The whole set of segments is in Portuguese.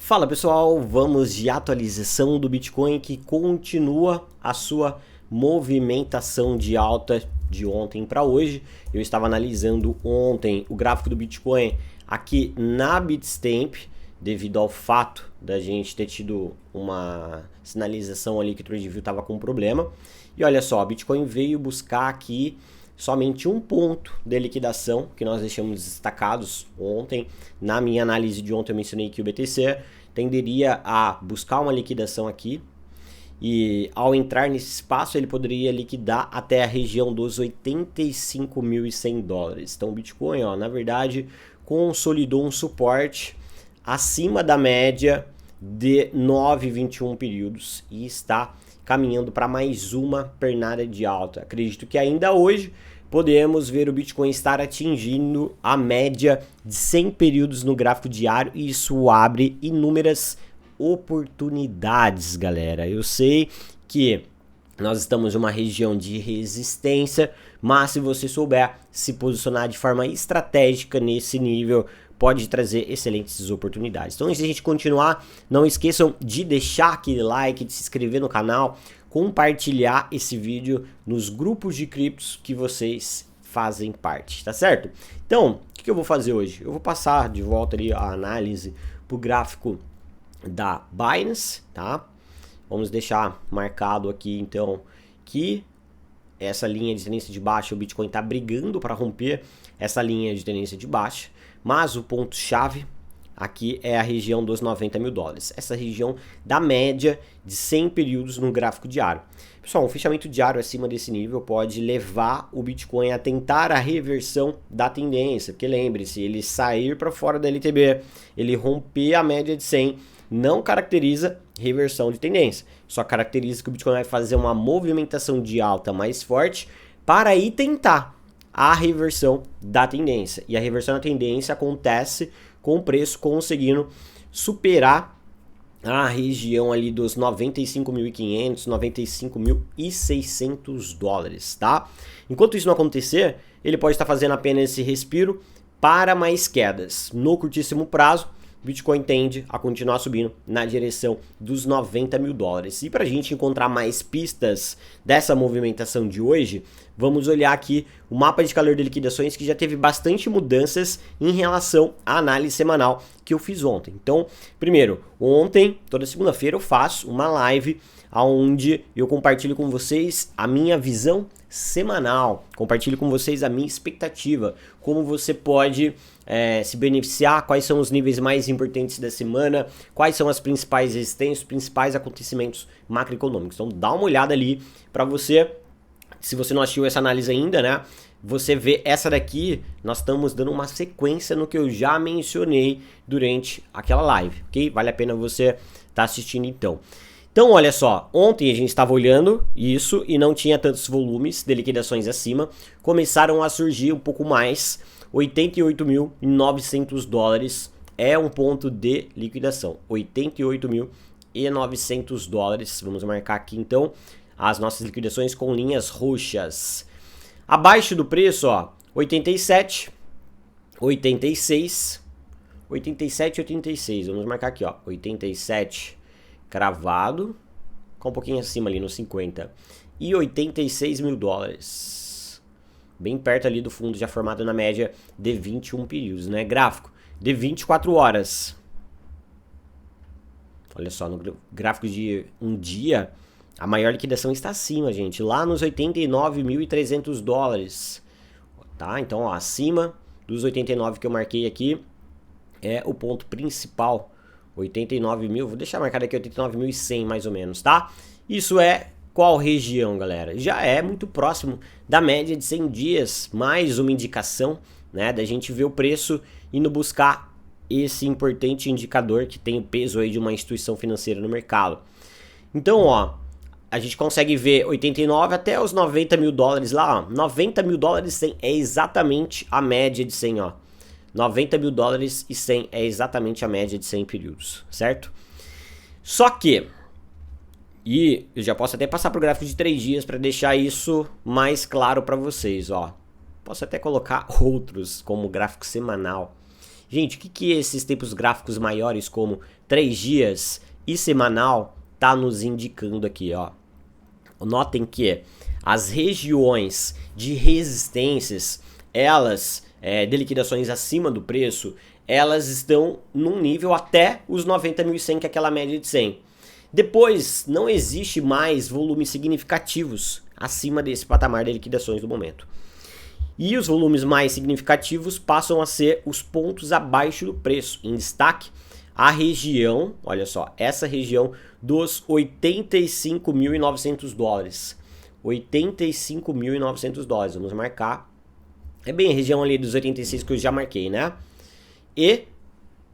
Fala pessoal, vamos de atualização do Bitcoin que continua a sua movimentação de alta de ontem para hoje. Eu estava analisando ontem o gráfico do Bitcoin aqui na Bitstamp, devido ao fato da gente ter tido uma sinalização ali que o TradingView estava com problema. E olha só, o Bitcoin veio buscar aqui somente um ponto de liquidação que nós deixamos destacados ontem. Na minha análise de ontem eu mencionei que o BTC tenderia a buscar uma liquidação aqui e ao entrar nesse espaço ele poderia liquidar até a região dos 85.100 dólares. Então o Bitcoin, na verdade, consolidou um suporte acima da média de 9,21 períodos e está caminhando para mais uma pernada de alta. Acredito que ainda hoje podemos ver o Bitcoin estar atingindo a média de 100 períodos no gráfico diário e isso abre inúmeras oportunidades, galera. Eu sei que nós estamos em uma região de resistência, mas se você souber se posicionar de forma estratégica nesse nível, pode trazer excelentes oportunidades. Então, antes de a gente continuar, não esqueçam de deixar aquele like, de se inscrever no canal, compartilhar esse vídeo nos grupos de criptos que vocês fazem parte, tá certo? Então, o que eu vou fazer hoje? Eu vou passar de volta ali a análise para o gráfico da Binance, tá? Vamos deixar marcado aqui, então, que essa linha de tendência de baixa, o Bitcoin está brigando para romper essa linha de tendência de baixa, mas o ponto-chave aqui é a região dos 90 mil dólares, essa região da média de 100 períodos no gráfico diário. Pessoal, um fechamento diário acima desse nível pode levar o Bitcoin a tentar a reversão da tendência, porque lembre-se, ele sair para fora da LTB, ele romper a média de 100, não caracteriza reversão de tendência, só caracteriza que o Bitcoin vai fazer uma movimentação de alta mais forte para aí tentar a reversão da tendência. E a reversão da tendência acontece com o preço conseguindo superar a região ali dos 95.500, 95.600 dólares, tá? Enquanto isso não acontecer, ele pode estar fazendo apenas esse respiro para mais quedas. No curtíssimo prazo, Bitcoin tende a continuar subindo na direção dos 90 mil dólares. E para a gente encontrar mais pistas dessa movimentação de hoje, vamos olhar aqui o mapa de calor de liquidações que já teve bastante mudanças em relação à análise semanal que eu fiz ontem. Então, primeiro, ontem, toda segunda-feira eu faço uma live onde eu compartilho com vocês a minha visão semanal, compartilho com vocês a minha expectativa, como você pode se beneficiar, quais são os níveis mais importantes da semana, quais são as principais resistências, os principais acontecimentos macroeconômicos. Então dá uma olhada ali para você, se você não assistiu essa análise ainda, né? Você vê essa daqui, nós estamos dando uma sequência no que eu já mencionei durante aquela live, ok? Vale a pena você estar assistindo então. Então, olha só, ontem a gente estava olhando isso e não tinha tantos volumes de liquidações acima. Começaram a surgir um pouco mais, 88.900 dólares é um ponto de liquidação. 88.900 dólares, vamos marcar aqui então as nossas liquidações com linhas roxas. Abaixo do preço, 87, 86, 87, 86, vamos marcar aqui, 87 cravado, com um pouquinho acima ali no 50 e 86 mil dólares, bem perto ali do fundo já formado na média de 21 períodos, né? Gráfico de 24 horas, olha só, no gráfico de um dia, a maior liquidação está acima, gente, lá nos 89.300 dólares, tá? Então, acima dos 89 que eu marquei aqui é o ponto principal. 89 mil, vou deixar marcado aqui 89.100 mais ou menos, tá? Isso é qual região, galera? Já é muito próximo da média de 100 dias, mais uma indicação, né, da gente ver o preço indo buscar esse importante indicador que tem o peso aí de uma instituição financeira no mercado. Então, a gente consegue ver 89 até os 90 mil dólares lá, 90 mil dólares é exatamente a média de 100, 90 mil dólares e 100 é exatamente a média de 100 períodos, certo? Só que, e eu já posso até passar para o gráfico de 3 dias para deixar isso mais claro para vocês, Posso até colocar outros como gráfico semanal. Gente, o que esses tempos gráficos maiores como 3 dias e semanal tá nos indicando aqui, ó? Notem que as regiões de resistências, elas, de liquidações acima do preço, elas estão num nível até os 90.100, que é aquela média de 100. Depois, não existe mais volumes significativos acima desse patamar de liquidações do momento. E os volumes mais significativos passam a ser os pontos abaixo do preço. Em destaque, a região, olha só, essa região dos 85.900 dólares. 85.900 dólares, vamos marcar. É bem a região ali dos 86 que eu já marquei, né? E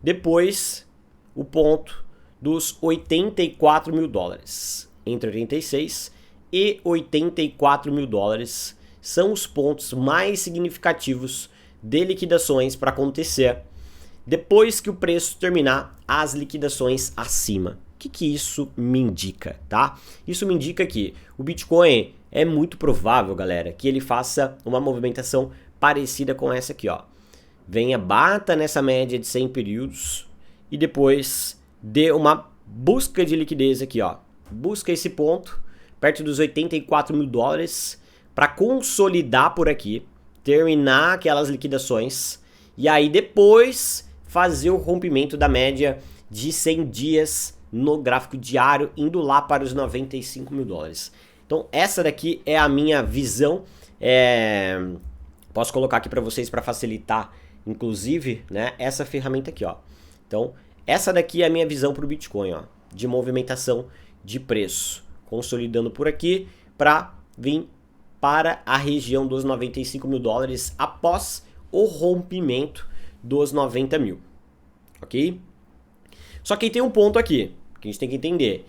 depois o ponto dos 84 mil dólares. Entre 86 e 84 mil dólares são os pontos mais significativos de liquidações para acontecer depois que o preço terminar as liquidações acima. O que isso me indica, tá? Isso me indica que o Bitcoin é muito provável, galera, que ele faça uma movimentação parecida com essa aqui, ó. Venha, bata nessa média de 100 períodos e depois dê uma busca de liquidez aqui, ó. Busca esse ponto perto dos 84 mil dólares para consolidar por aqui, terminar aquelas liquidações e aí depois fazer o rompimento da média de 100 dias no gráfico diário, indo lá para os 95 mil dólares. Então essa daqui é a minha visão. Posso colocar aqui para vocês para facilitar, inclusive, né, essa ferramenta aqui, ó. Então essa daqui é a minha visão para o Bitcoin, ó, de movimentação de preço, consolidando por aqui para vir para a região dos 95 mil dólares após o rompimento dos 90 mil, ok? Só que tem um ponto aqui que a gente tem que entender.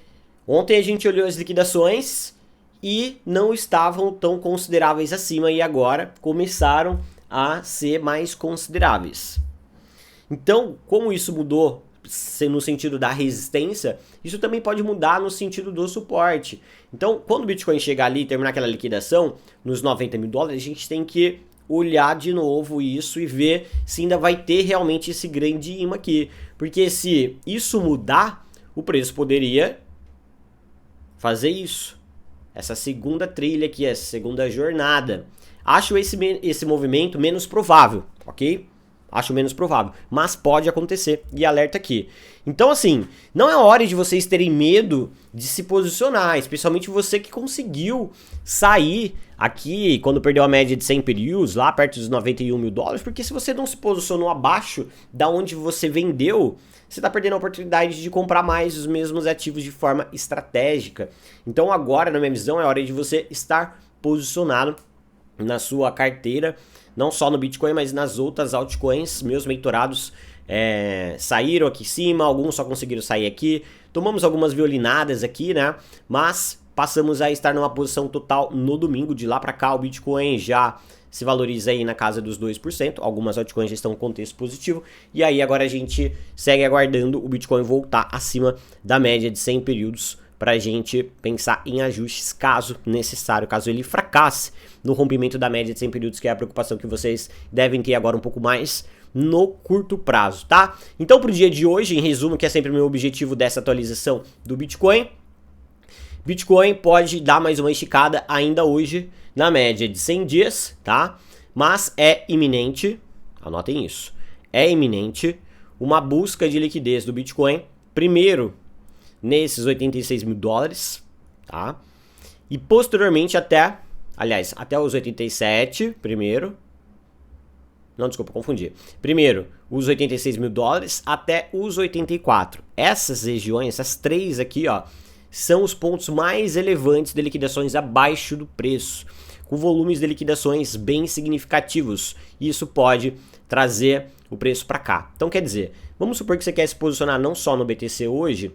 Ontem a gente olhou as liquidações e não estavam tão consideráveis acima e agora começaram a ser mais consideráveis. Então, como isso mudou no sentido da resistência, isso também pode mudar no sentido do suporte. Então, quando o Bitcoin chegar ali e terminar aquela liquidação nos 90 mil dólares, a gente tem que olhar de novo isso e ver se ainda vai ter realmente esse grande imã aqui. Porque se isso mudar, o preço poderia fazer isso. Essa segunda trilha aqui, essa segunda jornada. Acho esse movimento menos provável, ok? Acho menos provável, mas pode acontecer, e alerta aqui. Então assim, não é hora de vocês terem medo de se posicionar, especialmente você que conseguiu sair aqui quando perdeu a média de 100 períodos, lá perto dos 91 mil dólares, porque se você não se posicionou abaixo da onde você vendeu, você está perdendo a oportunidade de comprar mais os mesmos ativos de forma estratégica. Então agora, na minha visão, é hora de você estar posicionado na sua carteira, não só no Bitcoin, mas nas outras altcoins. Meus mentorados saíram aqui em cima, alguns só conseguiram sair aqui, tomamos algumas violinadas aqui, né, mas passamos a estar numa posição total no domingo. De lá para cá o Bitcoin já se valoriza aí na casa dos 2%, algumas altcoins já estão em contexto positivo, e aí agora a gente segue aguardando o Bitcoin voltar acima da média de 100 períodos para a gente pensar em ajustes caso necessário, caso ele fracasse no rompimento da média de 100 períodos, que é a preocupação que vocês devem ter agora um pouco mais no curto prazo, tá? Então pro dia de hoje, em resumo, que é sempre o meu objetivo dessa atualização do Bitcoin, Bitcoin pode dar mais uma esticada ainda hoje na média de 100 dias, tá? Mas é iminente, anotem isso, é iminente uma busca de liquidez do Bitcoin, primeiro nesses 86 mil dólares, tá? E posteriormente até os 87 primeiro. Não, desculpa, confundi. Primeiro, os 86 mil dólares até os 84. Essas regiões, essas três aqui, ó, são os pontos mais relevantes de liquidações abaixo do preço, com volumes de liquidações bem significativos. Isso pode trazer o preço para cá. Então, quer dizer, vamos supor que você quer se posicionar não só no BTC hoje,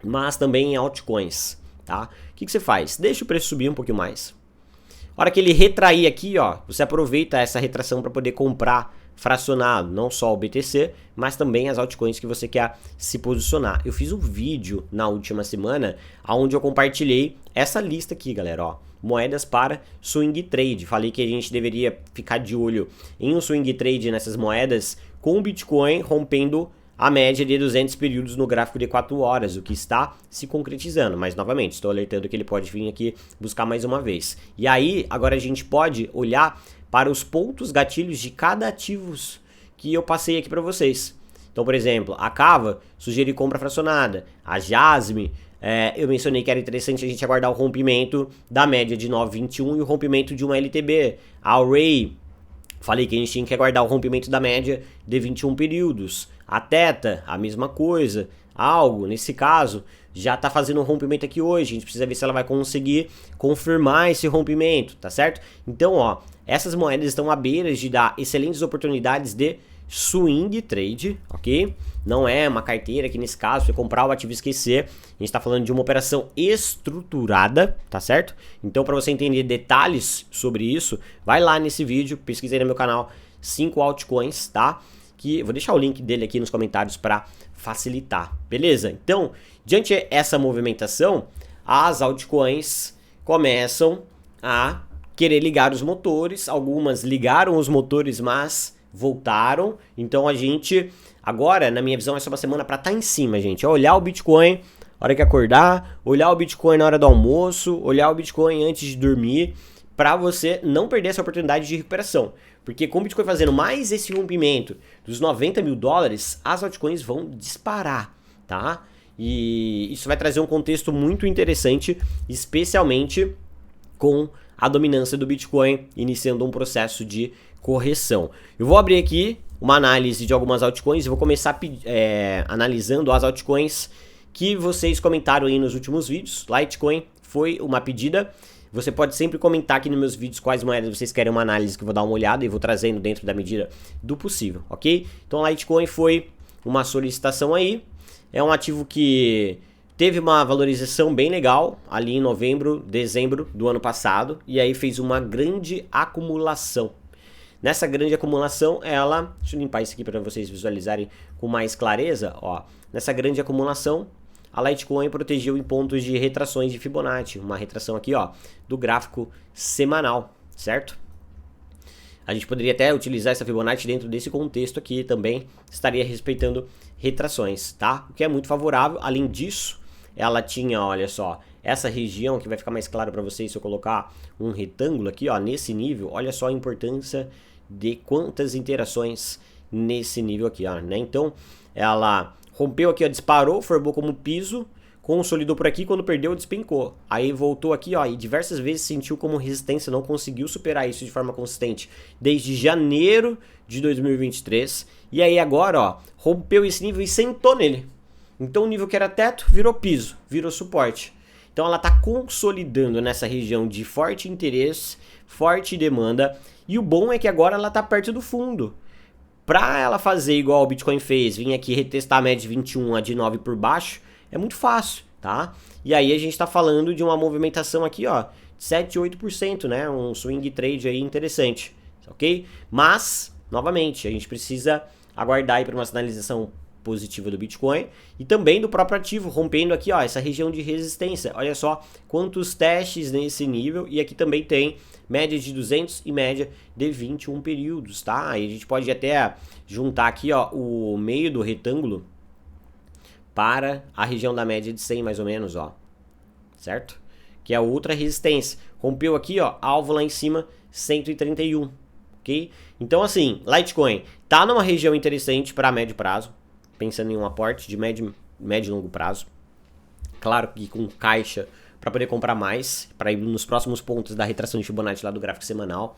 mas também em altcoins, tá? O que você faz? Deixa o preço subir um pouquinho mais. A hora que ele retrair aqui, ó, você aproveita essa retração para poder comprar fracionado, não só o BTC, mas também as altcoins que você quer se posicionar. Eu fiz um vídeo na última semana onde eu compartilhei essa lista aqui, galera, ó, moedas para swing trade. Falei que a gente deveria ficar de olho em um swing trade nessas moedas com o Bitcoin rompendo a média de 200 períodos no gráfico de 4 horas, o que está se concretizando. Mas, novamente, estou alertando que ele pode vir aqui buscar mais uma vez. E aí, agora a gente pode olhar para os pontos gatilhos de cada ativo que eu passei aqui para vocês. Então, por exemplo, a Cava sugeri compra fracionada. A Jasmine, eu mencionei que era interessante a gente aguardar o rompimento da média de 9,21 e o rompimento de uma LTB. A Array, falei que a gente tinha que aguardar o rompimento da média de 21 períodos. A Theta, a mesma coisa. Algo, nesse caso, já está fazendo um rompimento aqui hoje. A gente precisa ver se ela vai conseguir confirmar esse rompimento, tá certo? Então, ó, essas moedas estão à beira de dar excelentes oportunidades de swing trade, ok? Não é uma carteira que nesse caso você comprar o ativo e esquecer. A gente está falando de uma operação estruturada, tá certo? Então, para você entender detalhes sobre isso, vai lá nesse vídeo, pesquisa aí no meu canal 5 altcoins, tá? Que eu vou deixar o link dele aqui nos comentários para facilitar, beleza? Então, diante dessa movimentação, as altcoins começam a querer ligar os motores. Algumas ligaram os motores, mas voltaram. Então a gente, agora, na minha visão, é só uma semana para estar em cima, gente. É olhar o Bitcoin na hora que acordar, olhar o Bitcoin na hora do almoço, olhar o Bitcoin antes de dormir, para você não perder essa oportunidade de recuperação. Porque com o Bitcoin fazendo mais esse rompimento dos 90 mil dólares, as altcoins vão disparar, tá? E isso vai trazer um contexto muito interessante, especialmente com a dominância do Bitcoin iniciando um processo de correção. Eu vou abrir aqui uma análise de algumas altcoins e vou começar analisando as altcoins que vocês comentaram aí nos últimos vídeos. Litecoin foi uma pedida. Você pode sempre comentar aqui nos meus vídeos quais moedas vocês querem uma análise, que eu vou dar uma olhada e vou trazendo dentro da medida do possível, ok? Então a Litecoin foi uma solicitação aí. É um ativo que teve uma valorização bem legal ali em novembro, dezembro do ano passado, e aí fez uma grande acumulação. Nessa grande acumulação, deixa eu limpar isso aqui para vocês visualizarem com mais clareza, ó. Nessa grande acumulação, a Litecoin protegeu em pontos de retrações de Fibonacci, uma retração aqui, ó, do gráfico semanal, certo? A gente poderia até utilizar essa Fibonacci dentro desse contexto aqui também, estaria respeitando retrações, tá? O que é muito favorável. Além disso, ela tinha, olha só, essa região que vai ficar mais claro para vocês se eu colocar um retângulo aqui, ó, nesse nível. Olha só a importância de quantas interações nesse nível aqui, ó, né? Então, ela rompeu aqui, ó, disparou, formou como piso, consolidou por aqui, quando perdeu, despencou. Aí voltou aqui, ó, e diversas vezes sentiu como resistência, não conseguiu superar isso de forma consistente desde janeiro de 2023. E aí agora, ó, rompeu esse nível e sentou nele. Então o nível que era teto virou piso, virou suporte. Então ela está consolidando nessa região de forte interesse, forte demanda. E o bom é que agora ela está perto do fundo. Para ela fazer igual o Bitcoin fez, vir aqui retestar a média de 21 a de 9 por baixo, é muito fácil, tá? E aí a gente está falando de uma movimentação aqui, ó, de 7, 8%, né? Um swing trade aí interessante, ok? Mas, novamente, a gente precisa aguardar aí para uma sinalização positiva do Bitcoin e também do próprio ativo, rompendo aqui, ó, essa região de resistência. Olha só quantos testes nesse nível, e aqui também tem média de 200 e média de 21 períodos, tá? Aí a gente pode até juntar aqui, ó, o meio do retângulo para a região da média de 100 mais ou menos, ó, certo? Que é outra resistência. Rompeu aqui, ó, alvo lá em cima, 131, ok? Então assim, Litecoin tá numa região interessante para médio prazo, pensando em um aporte de médio e longo prazo. Claro que com caixa para poder comprar mais, para ir nos próximos pontos da retração de Fibonacci lá do gráfico semanal.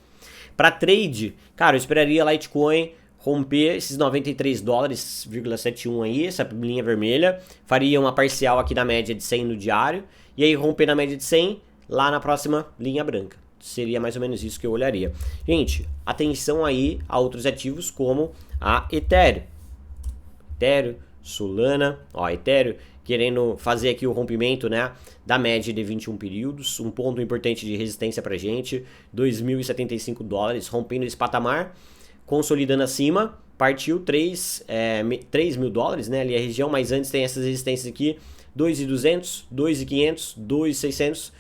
Para trade, cara, eu esperaria a Litecoin romper esses 93 dólares,71 aí, essa linha vermelha, faria uma parcial aqui na média de 100 no diário, e aí romper na média de 100 lá na próxima linha branca. Seria mais ou menos isso que eu olharia. Gente, atenção aí a outros ativos como a Ethereum. Ethereum, Solana, ó, Ethereum querendo fazer aqui o rompimento, né, da média de 21 períodos, um ponto importante de resistência pra gente, 2.075 dólares, rompendo esse patamar, consolidando acima, partiu 3 mil dólares, né, ali a região, mas antes tem essas resistências aqui, 2.200, 2.500, 2.600,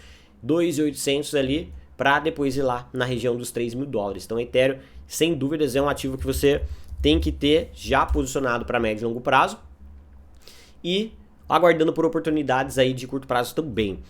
2.800 ali, para depois ir lá na região dos 3 mil dólares. Então, Ethereum, sem dúvidas, é um ativo que você tem que ter já posicionado para médio e longo prazo e aguardando por oportunidades aí de curto prazo também.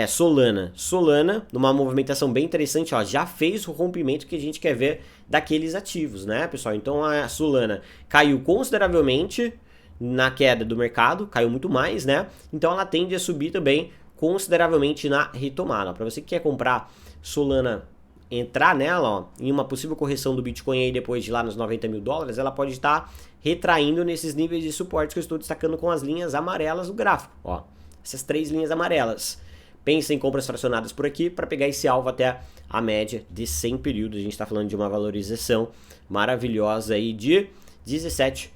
Solana, numa movimentação bem interessante, ó, já fez o rompimento que a gente quer ver daqueles ativos, né, pessoal? Então a Solana caiu consideravelmente na queda do mercado, caiu muito mais, né? Então ela tende a subir também consideravelmente na retomada. Para você que quer comprar Solana, entrar nela, ó, em uma possível correção do Bitcoin aí depois de lá nos 90 mil dólares, ela pode estar retraindo nesses níveis de suporte que eu estou destacando com as linhas amarelas do gráfico, ó. Essas 3 linhas amarelas. Pensa em compras fracionadas por aqui para pegar esse alvo até a média de 100 períodos. A gente está falando de uma valorização maravilhosa aí de 17%.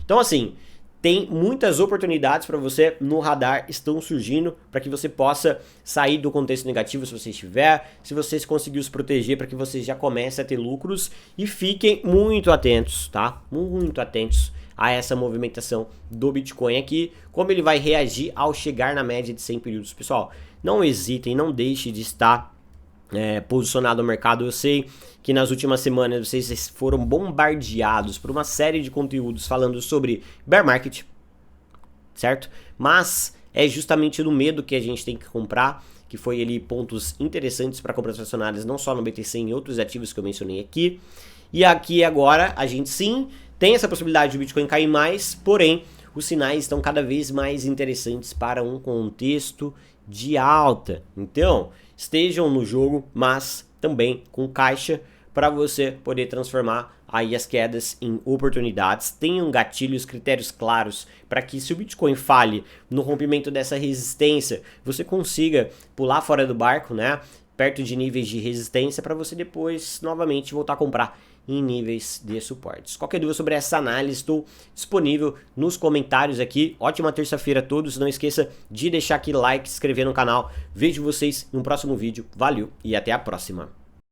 Então assim, tem muitas oportunidades para você no radar, estão surgindo para que você possa sair do contexto negativo se você estiver, se você conseguir se proteger para que você já comece a ter lucros e fiquem muito atentos, tá? Muito atentos a essa movimentação do Bitcoin aqui, como ele vai reagir ao chegar na média de 100 períodos. Pessoal, não hesitem, não deixe de estar posicionado no mercado. Eu sei que nas últimas semanas vocês foram bombardeados por uma série de conteúdos falando sobre bear market, certo? Mas é justamente no medo que a gente tem que comprar, que foi ali pontos interessantes para compras fracionadas, não só no BTC, em outros ativos que eu mencionei aqui. E aqui agora a gente sim tem essa possibilidade de o Bitcoin cair mais, porém os sinais estão cada vez mais interessantes para um contexto de alta. Então, estejam no jogo, mas também com caixa para você poder transformar aí as quedas em oportunidades. Tenham gatilhos, critérios claros para que se o Bitcoin falhe no rompimento dessa resistência, você consiga pular fora do barco, né? Perto de níveis de resistência para você depois novamente voltar a comprar em níveis de suportes. Qualquer dúvida sobre essa análise, estou disponível nos comentários aqui. Ótima terça-feira a todos. Não esqueça de deixar aqui like, se inscrever no canal. Vejo vocês no próximo vídeo. Valeu e até a próxima.